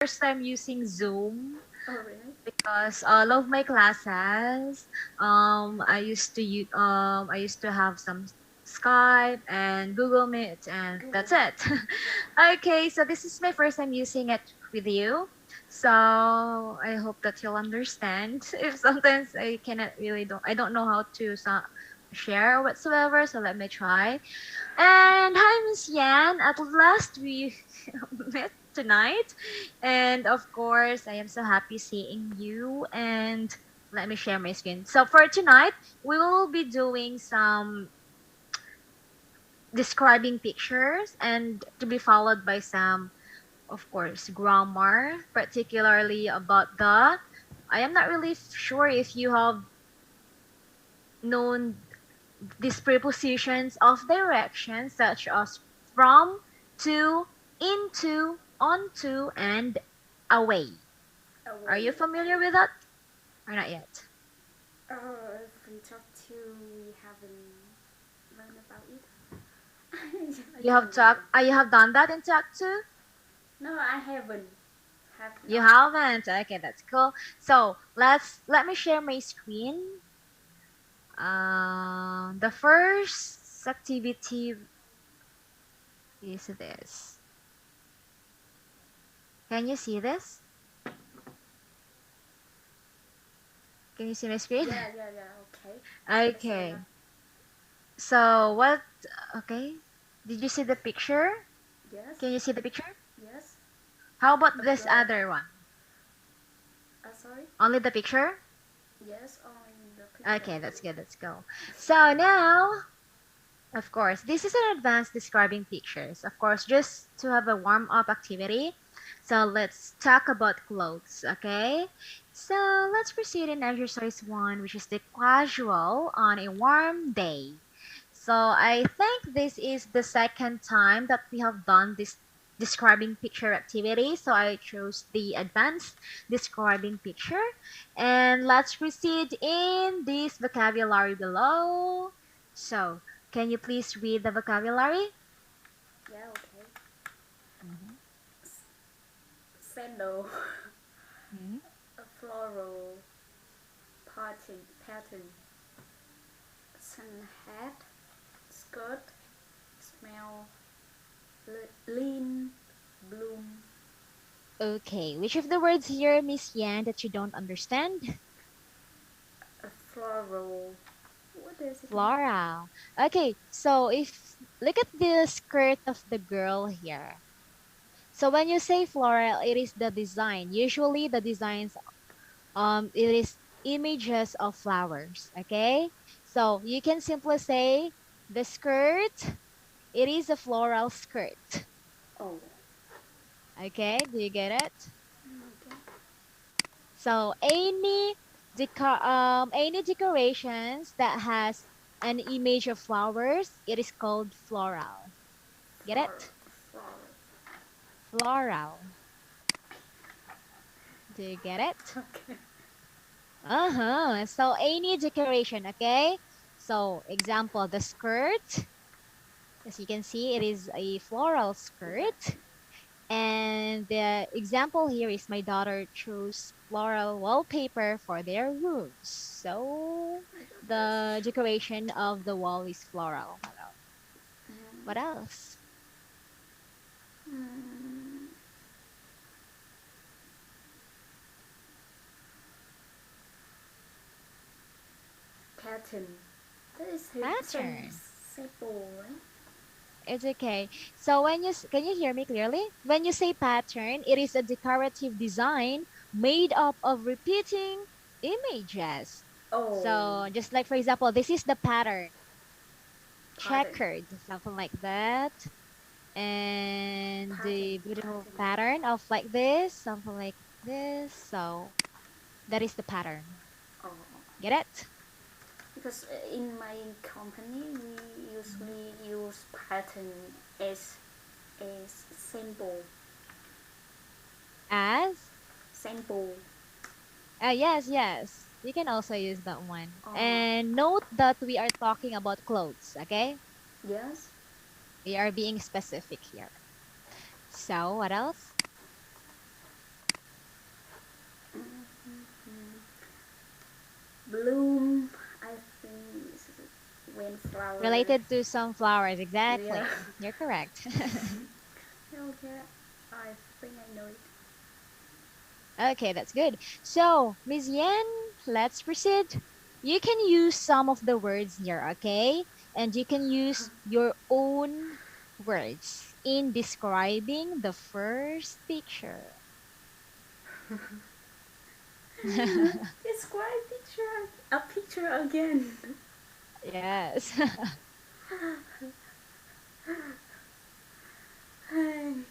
first time using Zoom Oh, really? because all of my classes, I used to have some Skype and Google Meet, and Google that's Meet. it. Okay, so this is my first time using it with you. So I hope that you'll understand. If sometimes I don't know how to share whatsoever, so let me try. And hi, Miss Yan. At last we met tonight. And of course, I am so happy seeing you. And let me share my screen. So for tonight, we will be doing some describing pictures and to be followed by some, of course, grammar, particularly about the. I am not really sure if you have known these prepositions of direction, such as from, to, into, onto, and away. Are Away. you familiar with that or not yet? From talk to we haven't learned about it. I You don't have remember. talked. You have done that in talk two. No, I haven't. Have You not. haven't. Okay, that's cool. So let me share my screen. The first activity is this. Can you see this? Can you see my screen? Yeah, yeah, yeah. Okay. I see Okay. enough. So what? Okay. Did you see the picture? Yes. Can you see the picture? Yes. How about A this girl. other one? Sorry. Only the picture? Yes, only the picture. Okay, that's good. Let's go. So now, of course, this is an advanced describing pictures. Of course, just to have a warm up activity. So let's talk about clothes, okay? So let's proceed in exercise one, which is the casual on a warm day. So I think this is the second time that we have done this describing picture activity. So I chose the advanced describing picture. And let's proceed in this vocabulary below. So can you please read the vocabulary? Yeah, okay. Mm-hmm. Sandal. Mm-hmm. A floral pattern. Sun hat. Skirt. Smell. Lean. Bloom. Okay, which of the words here, Miss Yan, that you don't understand? A floral. What does it mean? Floral. Okay, so if look at the skirt of the girl here. So when you say floral, it is the design. Usually the designs it is images of flowers, okay? So you can simply say the skirt, it is a floral skirt. Oh. Okay, do you get it? Okay. So any decorations that has an image of flowers, it is called floral. Get Floral. it? Floral. Floral. Do you get it? Okay. Uh-huh. So any decoration, okay? So example, the skirt, as you can see, it is a floral Yeah. skirt. And the example here is my daughter chose floral wallpaper for their rooms. So the That's decoration of the wall is floral. What else? true. What else? Mm, pattern. That is same Pattern. simple, right? It's okay. So can you hear me clearly? When you say pattern, it is a decorative design made up of repeating images. Oh, So just like for example, this is the pattern, pattern. checkered, something like that. And Pattern. the beautiful Pattern. pattern of like this, something like this. So that is the pattern. Oh, Get it? because in my company we Mhm. usually use pattern as sample. As Sample. yes, yes. You can also use that one. Oh, And note that we are talking about clothes, okay? yes. We are being specific here. So, what else? Flower. Related to some flowers, Yeah. exactly. You're correct. Okay. I think I know it. Okay, that's good. So, Miss Yen, let's proceed. You can use some of the words here, okay? And you can use your own words in describing the first picture. Describe picture. A picture again. Yes. Okay.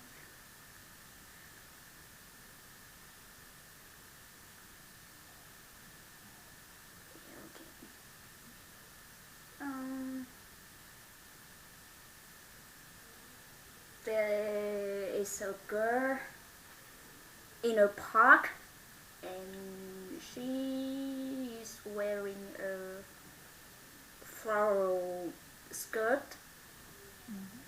Um, there is a girl in a park, and she is wearing a floral skirt. Mhm.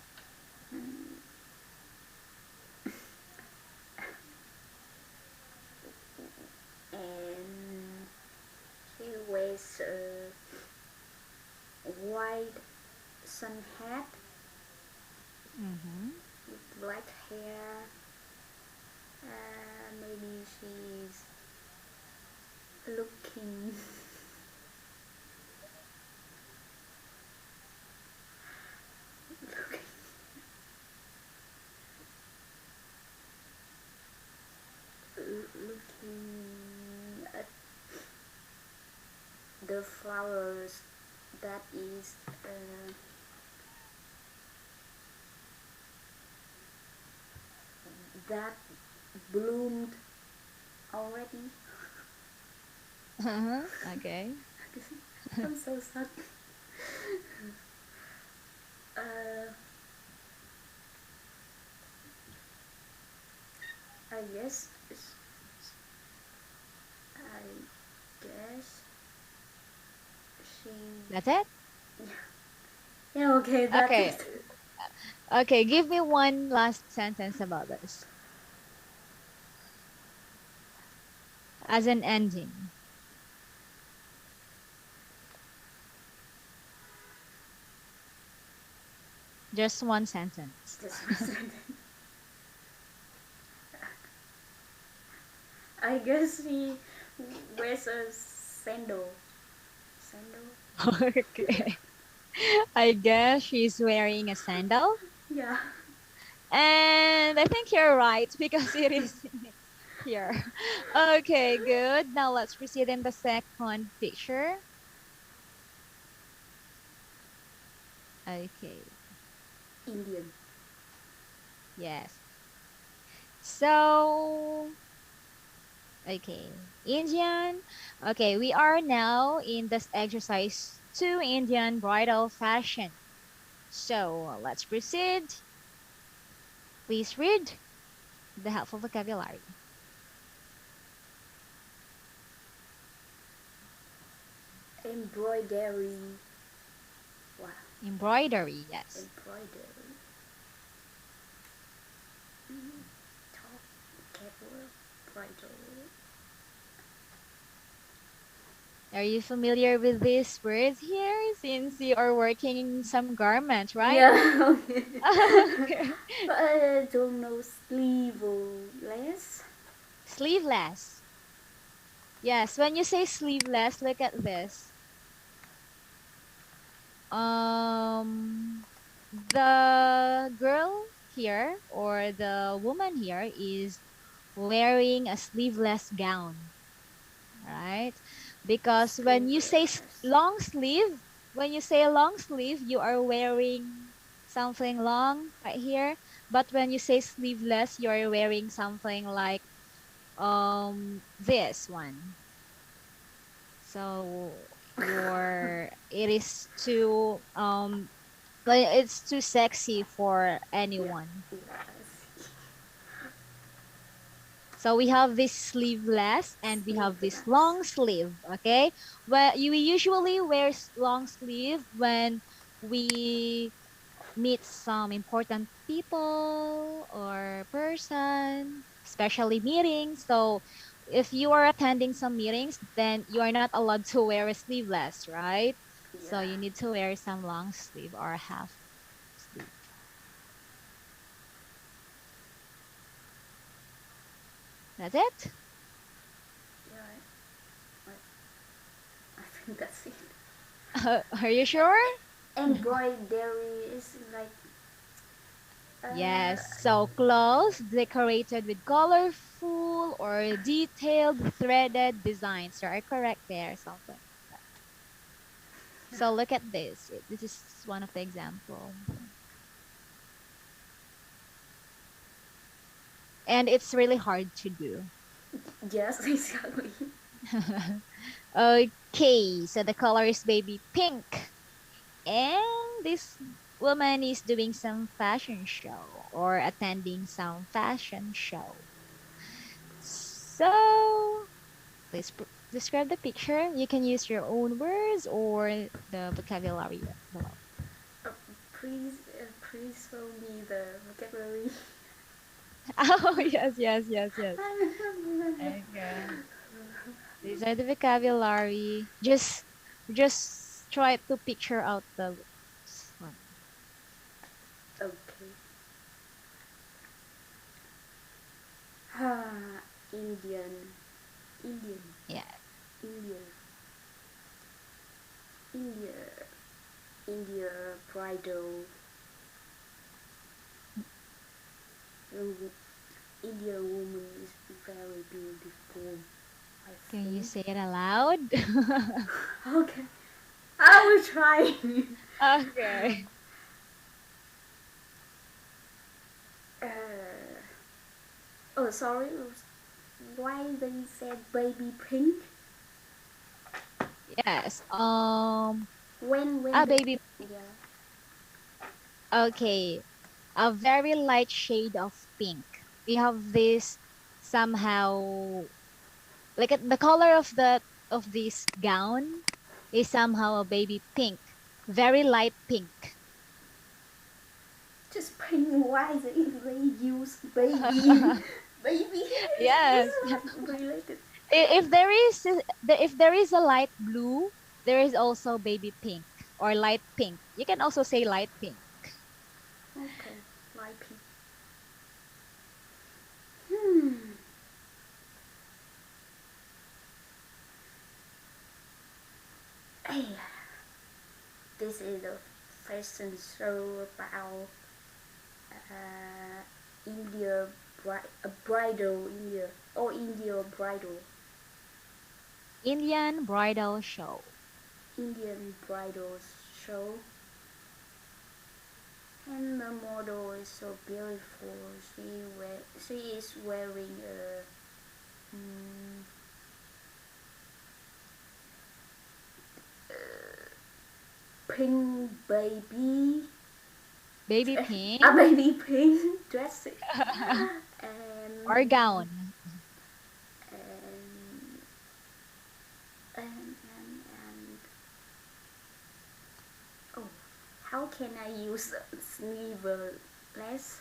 And she wears a white sun hat Mhm. with black hair. Maybe she's looking looking, looking at the flowers that is that bloomed already. Uh-huh. Okay. I'm so sad. uh, I guess I guess she. That's it? Yeah, okay, that's Okay. it. Okay, give me one last sentence about this as an ending. Just one sentence. Just one second. I guess she wears a sandal. Sandal? Okay. I guess she's wearing a sandal. Yeah. And I think you're right because it is here. Okay, good. Now let's proceed in the second picture. Okay, Indian. yes. So, okay, Indian. Okay, we are now in this exercise to Indian bridal fashion. So let's proceed. Please read the helpful vocabulary. Embroidery. Wow. Embroidery, yes. Embroidery. Top. Cable. Bridal. Are you familiar with these words here since you are working in some garment, right? Yeah. Okay. Okay. But I don't know sleeveless. Sleeveless. Yes, when you say sleeveless, look at this. The girl here or the woman here is wearing a sleeveless gown, right? Because when you say Sleeveless. long sleeve, when you say long sleeve, you are wearing something long right here. But when you say sleeveless, you are wearing something like this one. So it is too like it's too sexy for Yeah. anyone. Yes. So we have this sleeveless and we have this Sleeveless. long sleeve, okay? Well, we usually wear long sleeve when we meet some important people or person, especially meetings. So if you are attending some meetings, then you are not allowed to wear a sleeveless, right? So Yeah. you need to wear some long sleeve or half sleeve. That's it? Yeah. I think that's it. Are you sure? Embroidery is like uh, Yes, so clothes decorated with colorful or detailed threaded designs. You are correct there, something like that. So look at this. This is one of the example. And it's really hard to do. yes, exactly. Okay, so the color is baby pink. And this woman is doing some fashion show or attending some fashion show. So please describe the picture. You can use your own words or the vocabulary below. Uh, please show me the vocabulary. Oh, yes, yes, yes, yes. Okay. These are the vocabulary. Just try to picture out the words for me. Okay. Ah, Indian, Indian, Yeah. India, India, India bridal. um, Indian woman is very beautiful. I Can you think. say it aloud? Okay, I will try. Okay. uh, oh, sorry. Why they said baby pink? Yes. When A the baby. yeah. Okay. A very light shade of pink. We have this somehow like the color of this gown is somehow a baby pink, very light pink. Just pink. Why they use baby? Baby is Yes. not related. If there is if there is a light blue, there is also baby pink or light pink. You can also say light pink. Okay, like pink. Hmm. Hey, this is a fashion show about India a bridal India or India bridal Indian bridal show. Indian bridal show, and the model is so beautiful. She is wearing a pink baby Baby a pink baby pink dress or and gown. and and oh, how can I use sleeveless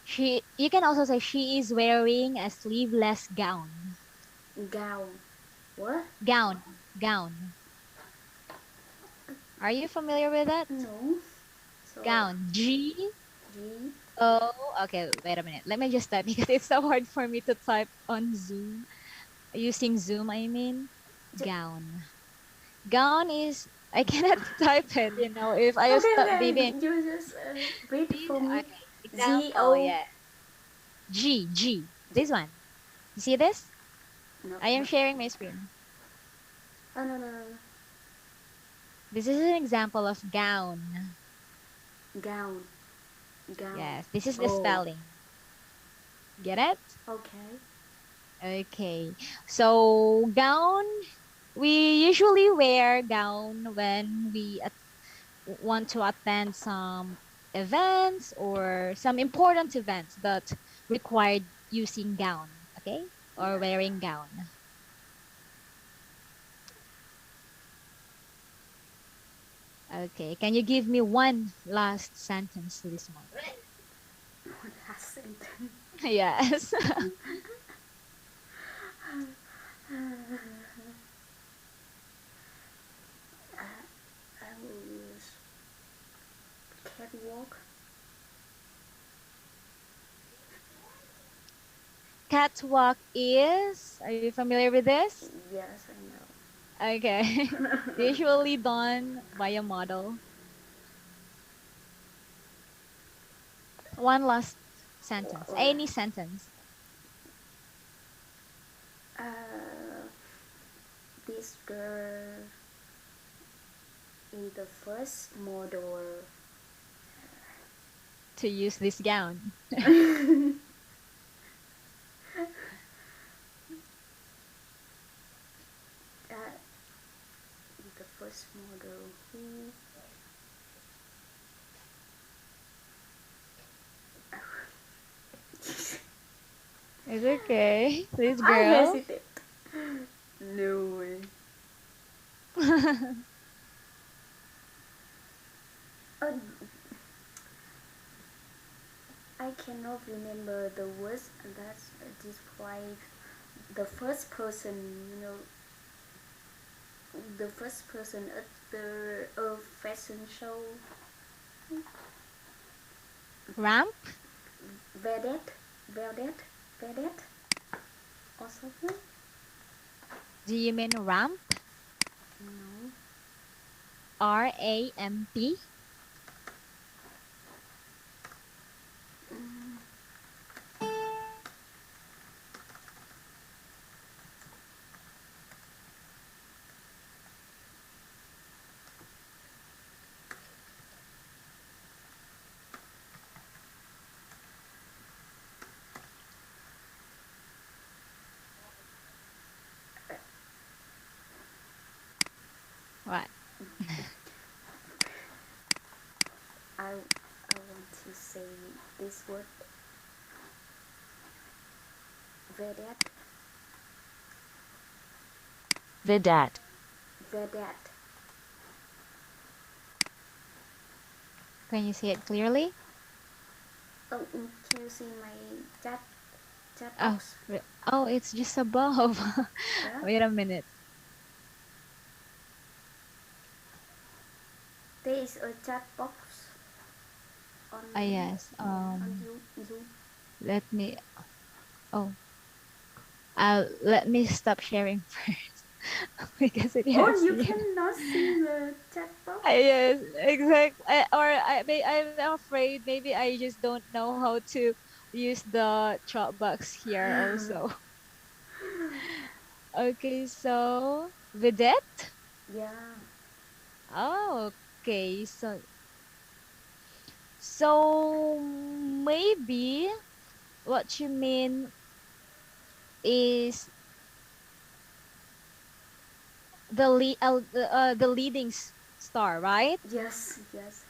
She you can also say she is wearing a sleeveless gown. gown? What? Gown. Are you familiar with that? No. So Gown. G G. O. Okay, wait a minute. Let me just type because it's so hard for me to type on Zoom. Using Zoom, I mean. J- Gown. Gown is I cannot type it, if I just okay, okay. maybe You just read G for me. okay. G Example, O. yeah. G. This one. You see this? No, I am no. sharing my screen. Oh, no, no, no. This is an example of gown. Gown. Gown. Yes, this is the Oh. spelling. Get it? Okay. Okay. So gown, we usually wear gown when we want to attend some events or some important events that required using gown, okay? Or Yeah. wearing gown. Okay. Can you give me one last sentence to this one? One last sentence. Yes. catwalk. Catwalk is, are you familiar with this? Yes, Okay. I know. Usually done by a model. One last sentence. Alright. Any sentence. This girl is the first model. To use this gown. Is the first model who It's okay. This I girl. hesitate. No way. Uh, I cannot remember the words that describe the first person, you know, the first person at the fashion show. Ramp? Vedette, Vedette, Vedette, or something. Do you mean ramp? No. RAMP? Mm, What? I want to say this word, Vedette, Vidat. Vedette. Can you say it clearly? Oh, can you see my chat Oh, box? oh, it's just above. Yeah, Wait a minute. there is a chat box on Ah, yes. on you Zoom. Let me. Oh, let me stop sharing first because it Oh, has you you. cannot see the chat box. Yes, exactly. I'm afraid maybe I just don't know how to use the chat box here also. Okay, so vedette. Yeah. Oh, okay. So maybe what you mean is the leading star, right? Yes. Yes.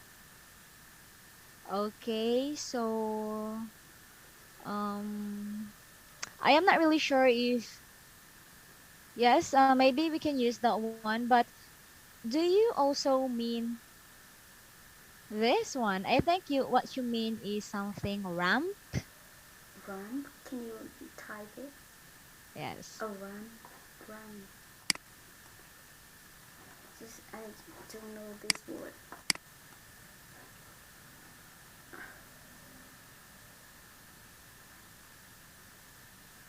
Okay, so um I am not really sure if yes, maybe we can use that one, but do you also mean this one? I think what you mean is something ramp. Run. Can you type it? Yes. Oh, run. Run. Just I don't know this word.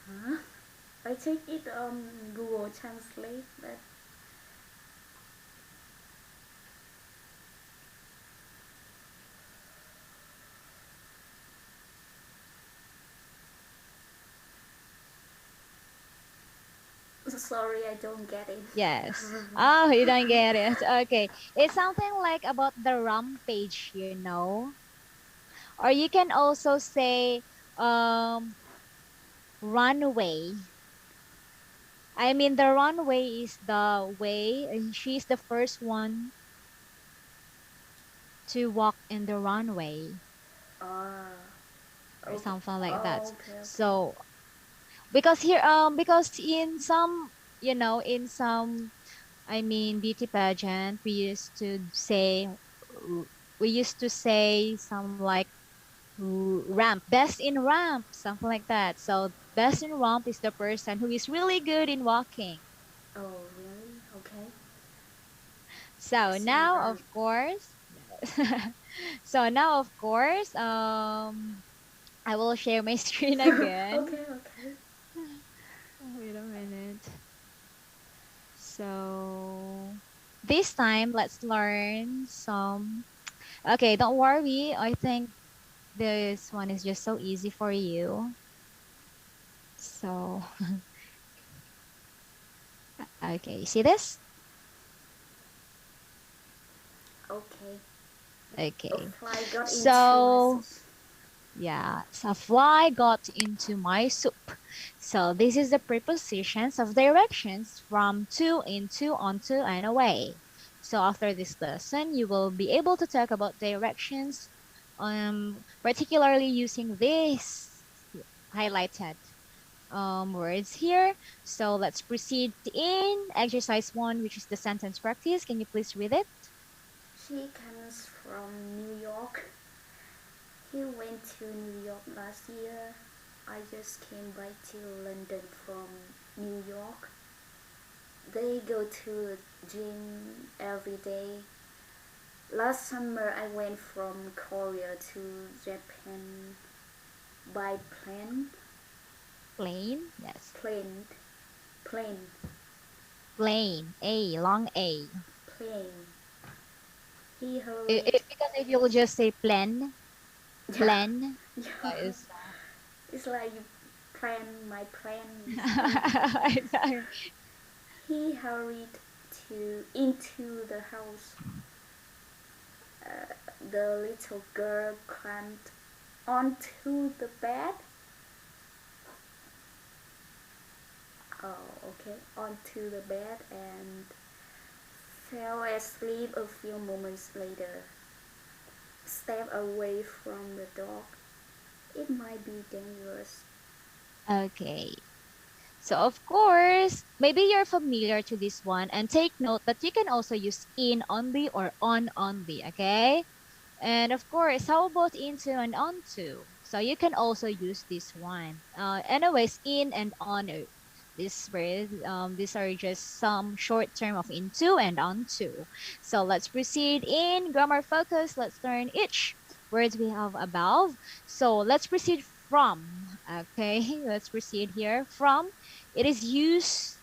Huh? I take it on Google Translate, but sorry, I don't get it. Yes. Oh, you don't get it. Okay. It's something like about the rampage, you know? Or you can also say runway. I mean the runway is the way and she's the first one to walk in the runway Ah, or okay. something like that. Oh, okay, okay. So because in some in some I mean beauty pageant we used to say some like ramp, best in ramp, something like that. So best in ramp is the person who is really good in walking. Oh, really? Okay. So That's in now run. of course, yes. So now, of course, I will share my screen again. Okay, okay. Wait a minute. So this time, let's learn some. Okay, don't worry. I think this one is just so easy for you. So, okay, see this? Okay. A Okay. fly got into my So, soup. yeah, so fly got into my soup. So this is the prepositions of directions from to, into, onto, and away. So after this lesson, you will be able to talk about directions, particularly using this highlighted words here. So let's proceed in exercise one, which is the sentence practice. Can you please read it? She comes from New York. He went to New York last year. I just came back to London from New York. They go to gym every day. Last summer I went from Korea to Japan by plane. Plain, yes. Plane. Plane. Plain, A, long A. Plane. He hurried. Because if you'll just say Yeah. plan, Yeah. is It's like you plan my plan is in. uh, He hurried to into the house. The little girl climbed onto the bed. Oh, okay, onto the bed and fell asleep a few moments later. Step away from the dog. It might be dangerous. okay. So of course, maybe you're familiar to this one and take note that you can also use in only or on only, okay? And of course, how about into and onto? So you can also use this one. Anyways, in and on. These are just some short term of into and onto. So let's proceed in grammar focus. Let's learn each words we have above. So let's proceed from. Okay, let's proceed here. From. It is use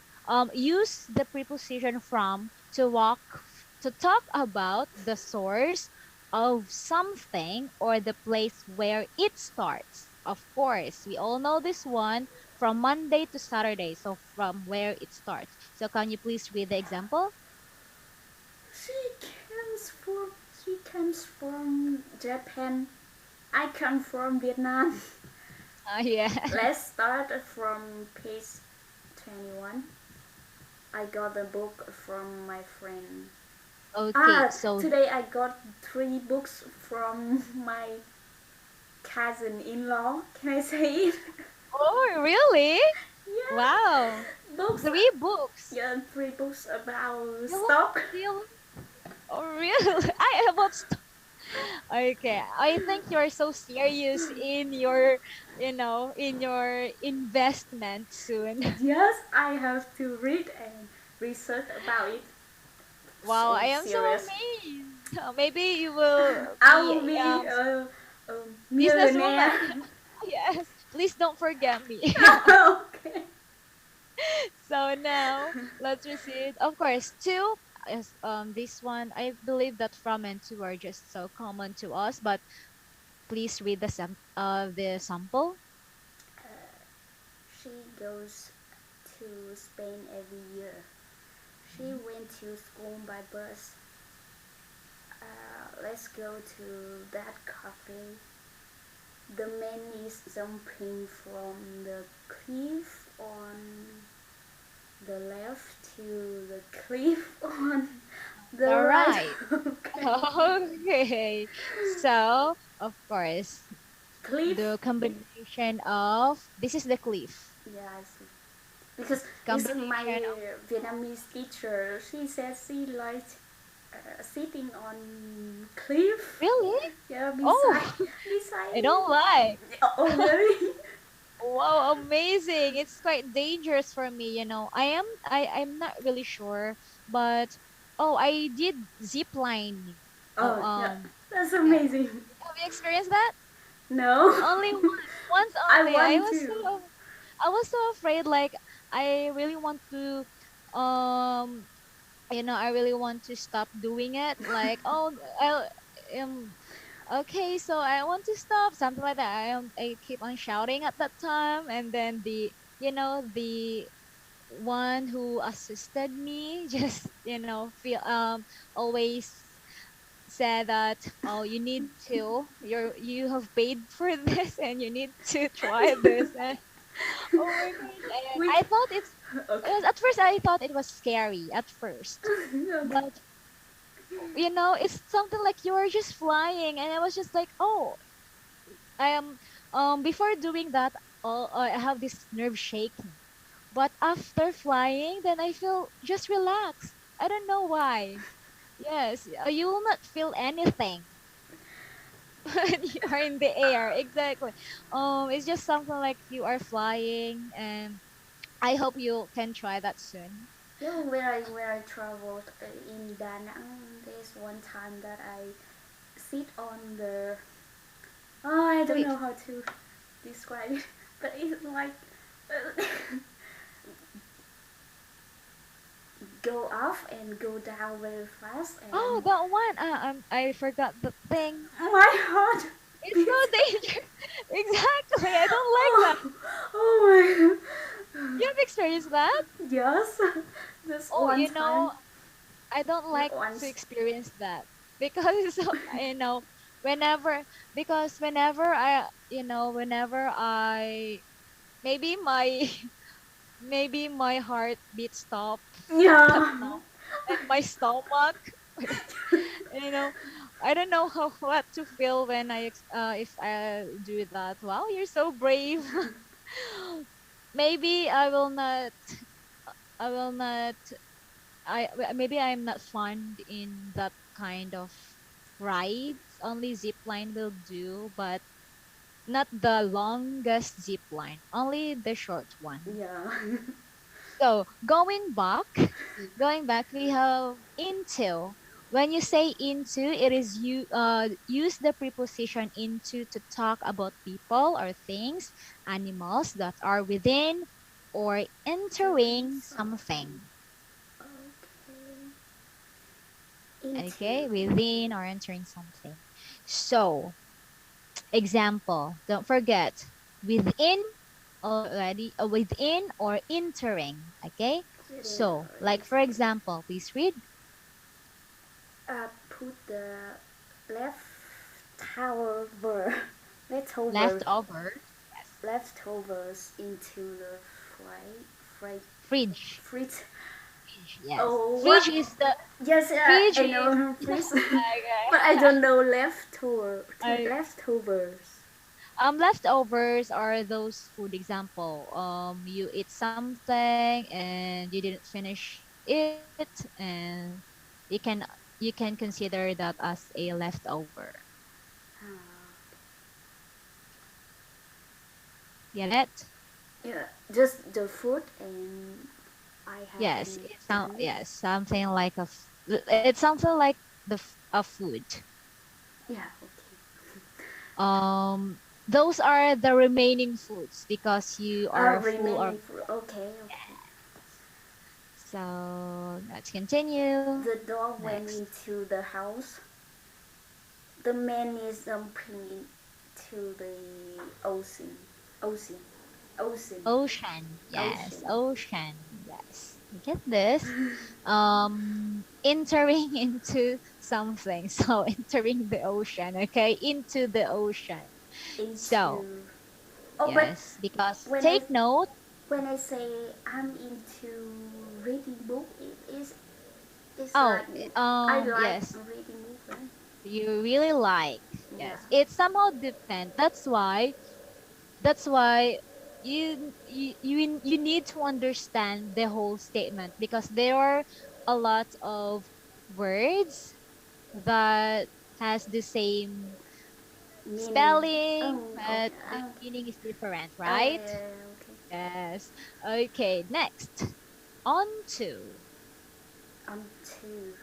the preposition from to to talk about the source of something or the place where it starts. Of course, we all know this one from Monday to Saturday. So from where it starts. So can you please read the example? She comes from she comes from Japan. I come from Vietnam. Yeah. Let's start from page 21. I got the book from my friend. Okay. So Today I got 3 books from my cousin-in-law. Can I say it? oh, really? Yeah, Wow. books. 3 books. Yeah, 3 books about You like stock. really? Oh, really? I about okay. I think you're so serious in your, in your investment soon. Yes, I have to read and research about it. Wow, So I am so serious. amazed. Maybe you will I will be be a businesswoman. millionaire. Yes. Please don't forget me. Okay. So now let's proceed. Of course, two is this one. I believe that from and to are just so common to us, but please read the sample. She goes to Spain every year. She went to school by bus. Let's go to that cafe. The man is jumping from the cliff on the left to the cliff on the All right. right. Okay. Okay. So, of course, Cliff. the combination of this is the cliff. Yeah, I see. Because it's my Combination of Vietnamese teacher. She says she likes sitting on cliff. really? Yeah, beside Oh, beside I me. don't like. Oh really? Wow, amazing. It's quite dangerous for me, I'm not really sure, but oh, I did zip line. Oh yeah. That's Yeah. amazing. Have you experienced that? No. Only once I only. want to. I was so afraid. Like I really want to, um, I really want to stop doing it. Like I okay, so I want to stop, something like that. I keep on shouting at that time, and then the one who assisted me just feel always said that, oh, you have paid for this and you need to try this. And oh my gosh, and Which? I thought it was Okay. at first, I thought it was scary at first, Okay. but it's something like you are just flying, and I was just like, oh, I am before doing that, I have this nerve shaking, but after flying, then I feel just relaxed. I don't know why. Yes, you will not feel anything when you are in the air. Exactly. It's just something like you are flying, and I hope you can try that soon. When I traveled in Da Nang, there's one time that I sit on the. Oh, I don't Wait. know how to describe it, but it's like uh, go up and go down very fast, Oh, and that one. I forgot the thing. my heart It's so beats. dangerous. Exactly. I don't like that. Oh, oh my. You have experienced that? Yes, this Oh, one time. I don't like to Once. experience that because whenever whenever I maybe my maybe my heartbeat stops at that Yeah. time, and my stomach you know I don't know how what to feel when if I do that. Wow, you're so brave. Maybe I will not maybe I'm not fond in that kind of rides. Only zip line will do, but not the longest zip line, only the short one. Yeah. So going back, we have into. When you say into, it is you use the preposition into to talk about people or things, animals that are within or Doing entering something. something. Okay. Into. Okay, within or entering something. So, example, don't forget within within or entering. Okay, Within so or like for into. example, please read Put the left leftover leftover leftovers. Yes, leftovers into the fry fry fridge. fridge. Fridge. Yes, Oh, what? fridge is the Yes, fridge I is know fridge, but I okay. don't know leftover I, leftovers. leftovers are those food. Example, you eat something and you didn't finish it, and you can you can consider that as a leftover. Get it? Yeah, just the food, and I Yes, haven't it's done it. yes, something like it's something like a food. Yeah, okay. Those are the remaining foods because you are full of. Remaining food. Okay, okay. So let's continue. The dog went Next. into the house. The man is jumping into the ocean. Ocean. Ocean. Ocean. Yes, Ocean. ocean. Yes. You get this? Entering into something. So entering the ocean, okay? Into the ocean. So, Into. Oh, but yes, because when I take note. when I say I'm into reading book, it is it's Oh, like I like yes, reading book, right? you really like. Yeah. Yes, it somehow depends. That's why you need to understand the whole statement because there are a lot of words that has the same Meaning. spelling, Oh, but okay. the meaning is different, Oh, yeah, right? yeah, yeah, okay. Yes. Okay, next. On to. Two.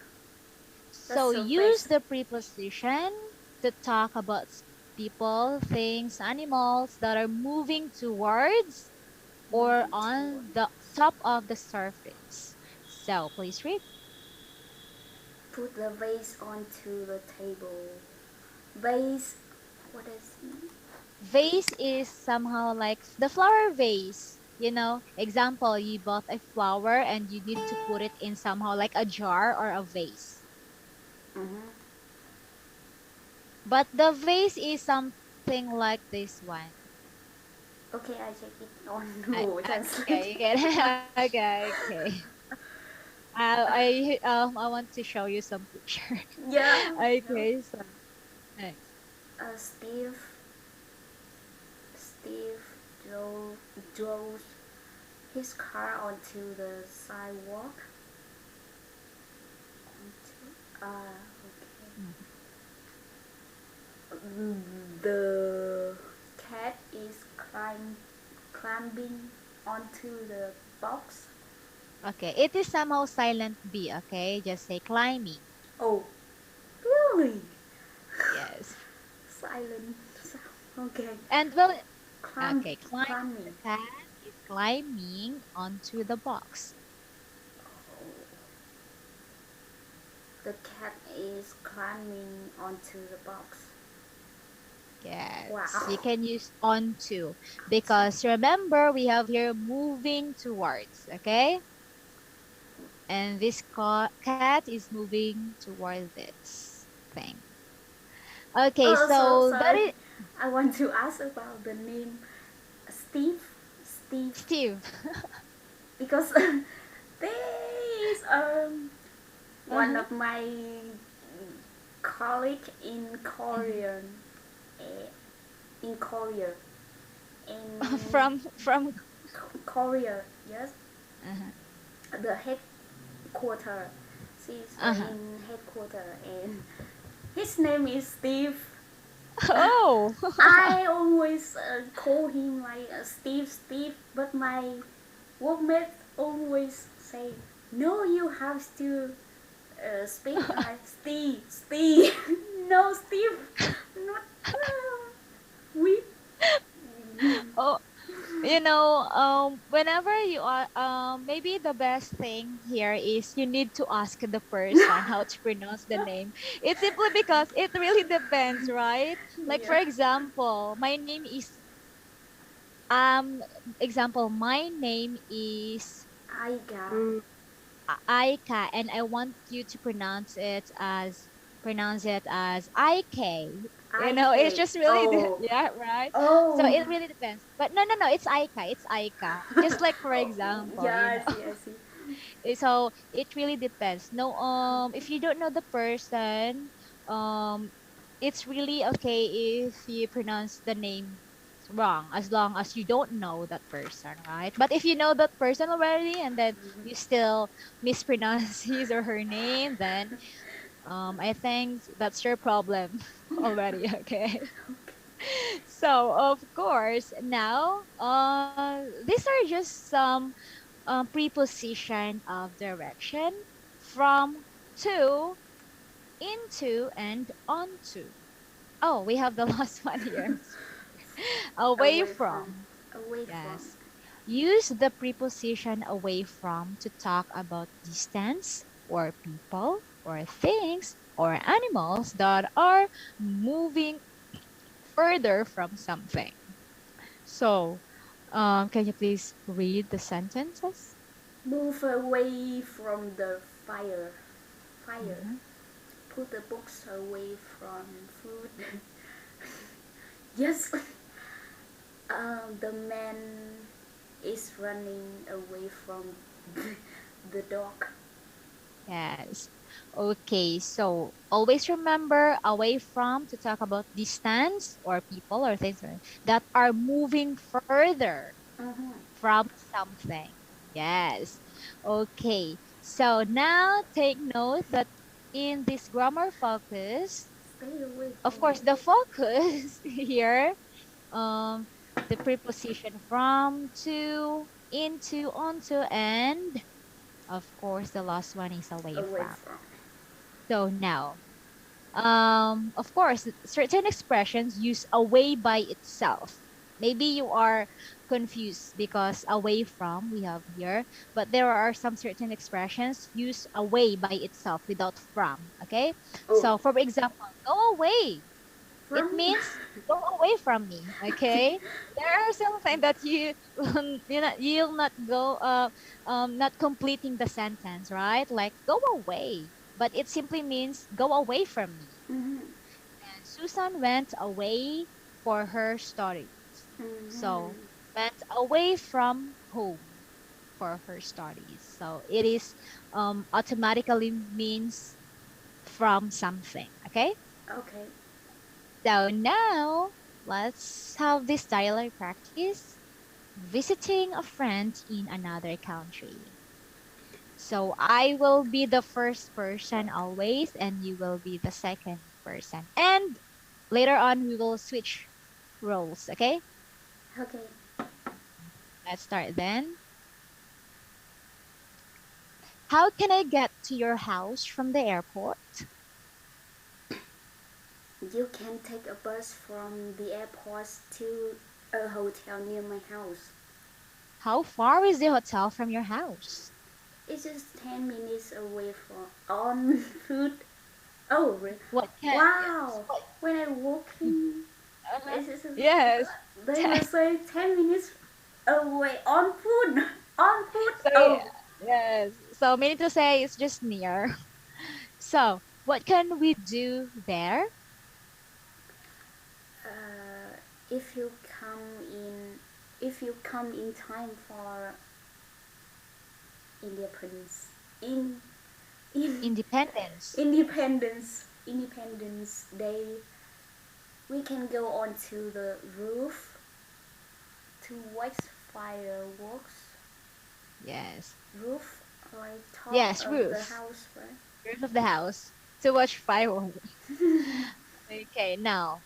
That's So so use fast. the preposition. to talk about people, things, animals that are moving towards or Moving on the towards. top of the surface. So please read. Put the vase onto the table. Vase. What is it? Vase is somehow like the flower vase. Example, you bought a flower and you need to put it in somehow like a jar or a vase. Mm-hmm. But the vase is something like this one. Okay, I check it on I, Google Translate. okay, you get it? Okay, okay. I want to show you some picture. Yeah. No. Okay, so next. Steve. Steve drove his car onto the sidewalk. Okay. Mhm. The cat is climbing onto the box. Okay, it is somehow silent B, okay? Just say climbing. Oh, really? Yes. Silent. Okay. And well, Climb, okay, climb. The climbing. cat is climbing onto the box. Oh, the cat is climbing onto the box. Yes, you Wow. can use onto because remember we have here moving towards, okay? And this cat is moving toward this thing. Okay, Oh, so so that sorry. is I want to ask about the name Steve. Steve, Steve. because this one Uh-huh. of my colleague in Mhm. Korean, eh, in Korea, in From Korea, yes, uh-huh. the headquarter. She's Uh-huh. in headquarter, and his name is Steve. Oh. I always call him like Steve, Steve, but my workmate always say, no, you have to speak like Steve, Steve. No, Steve, not we. Oh, whenever you are, maybe the best thing here is you need to ask the person how to pronounce the name. It's simply because it really depends, right? Like for Yeah, example, my name is I got Aika, and I want you to pronounce it as Ik. It's IK. just really Oh, yeah, right. So oh, it really depends. But no, it's Aika. It's Aika. Just like for oh, example, yeah, I see, I see. So it really depends. No, if you don't know the person, um, it's really okay if you pronounce the name wrong as long as you don't know that person, right? But if you know that person already and then you still mispronounce his or her name, then I think that's your problem already, okay? So of course now these are just some preposition of direction from to, into, and onto. Oh, we have the last one here. Away Away from, from. away from. Yes. Use the preposition away from to talk about distance or people or things or animals that are moving further from something. So, can you please read the sentences? Move away from the fire. Fire. Mm-hmm. Put the books away from food. Yes. The man is running away from the dog. Yes. Okay, so always remember away from to talk about distance or people or things that are moving further Mm-hmm. from something. Yes. Okay. So now take note that in this grammar focus, Stay away of from course, the the book. focus here, um, the preposition from, to, into, onto, and of course, the last one is away Away from. from. So now, Of course, certain expressions use away by itself. Maybe you are confused because away from we have here, but there are some certain expressions use away by itself without from. Okay, Oh, so for example, go away. It from. means go away from me. Okay, there are something that you you'll not go not completing the sentence, right? Like go away, but it simply means go away from me. Mhm, And Susan went away for her studies. So, mhm. went away from home for her studies. So, it is automatically means from something. Okay? Okay, So, now let's have this dialogue practice visiting a friend in another country. So, I will be the first person always, and you will be the second person. And later on, we will switch roles, okay? okay. Let's start then. How can I get to your house from the airport? You can take a bus from the airport to a hotel near my house. How far is the hotel from your house? It's just 10 minutes away from on foot. Oh, What can yes? wow! What? When I walking, Uh-huh. it's just, Yes. they will say 10 minutes away on foot. On foot. So yeah, Oh, yes. So meaning to say it's just near. So what can we do there? if you come in, if you come in time for independence, in Independence. Independence Day, we can go onto the roof to watch fireworks. Yes. Roof, like top Yes, of the roof. house, right? Roof of the house to watch fireworks. Okay, now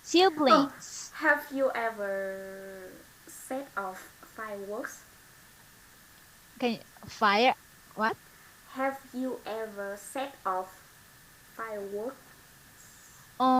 Oh, siblings. have you ever set off fireworks? Can fire what? Have you ever set off fireworks?